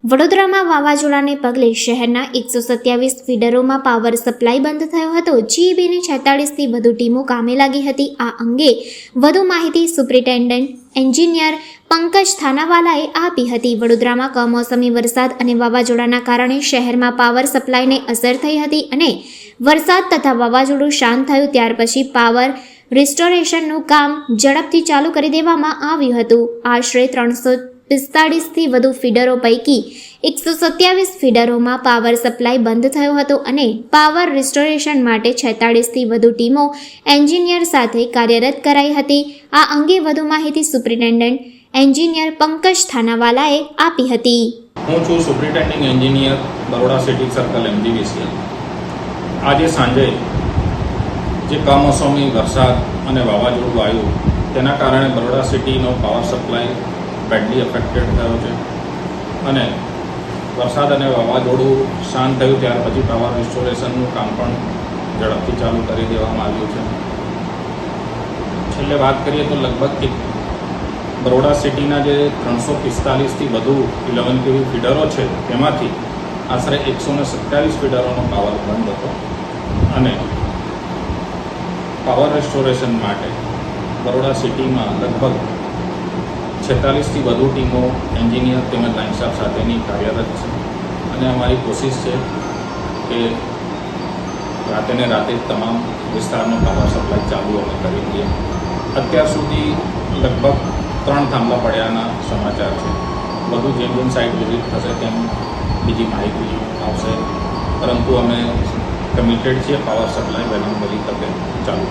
વડોદરામાં વાવાઝોડાને પગલે શહેરના 127 ફીડરોમાં પાવર સપ્લાય બંધ થયો હતો। GEBની 46થી વધુ ટીમો કામે લાગી હતી। આ અંગે વધુ માહિતી સુપ્રિન્ટેન્ડન્ટ એન્જિનિયર પંકજ થાનાવાલાએ આપી હતી। વડોદરામાં કમોસમી વરસાદ અને વાવાઝોડાના કારણે શહેરમાં પાવર સપ્લાયને અસર થઈ હતી અને વરસાદ તથા વાવાઝોડું શાંત થયું ત્યાર પછી પાવર રિસ્ટોરેશનનું કામ ઝડપથી ચાલુ કરી દેવામાં આવ્યું હતું। આશરે 345થી વધુ ફીડરો પૈકી 127 ફીડરોમાં પાવર સપ્લાય બંધ થયો હતો અને પાવર રિસ્ટોરેશન માટે 46થી વધુ ટીમો એન્જિનિયર સાથે કાર્યરત કરાઈ હતી। આ અંગે વધુ માહિતી સુપ્રિન્ટેન્ડન્ટ એન્જિનિયર પંકજ થાનાવાલાએ આપી હતી। હું છું superintending engineer Baroda city circle MGVCL। આજે સાંજે જે કમોસમી વરસાદ અને વાવાઝોડું આવ્યું તેના કારણે બરોડા સિટીનો પાવર સપ્લાય બેડલી અફેક્ટેડ થયો છે અને વરસાદ અને વાવાઝોડું શાંત થયું ત્યાર પછી પાવર રિસ્ટોરેશનનું કામ પણ ઝડપથી ચાલુ કરી દેવામાં આવ્યું છે। છેલ્લે વાત કરીએ તો લગભગ બરોડા સિટીના જે 345થી વધુ 11 kV ફીડરો છે તેમાંથી આશરે 127 ફીડરોનો પાવર બંધ હતો અને પાવર રિસ્ટોરેશન માટે બરોડા સિટીમાં લગભગ 46થી વધુ ટીમો એન્જિનિયર તેમજ લાઇન સ્ટાફ સાથેની કાર્યરત છે અને અમારી કોશિશ છે કે રાતે ને રાતે તમામ વિસ્તારનો પાવર સપ્લાય ચાલુ અમે કરી દઈએ। અત્યાર સુધી લગભગ 3 થાંભલા પડ્યાના સમાચાર છે। વધુ જેમ જેમ સાઇટ વિઝિટ થશે તેમ બીજી માહિતી આવશે, પરંતુ અમે કમિટેડ છીએ પાવર સપ્લાય વહેલી તકે ચાલુ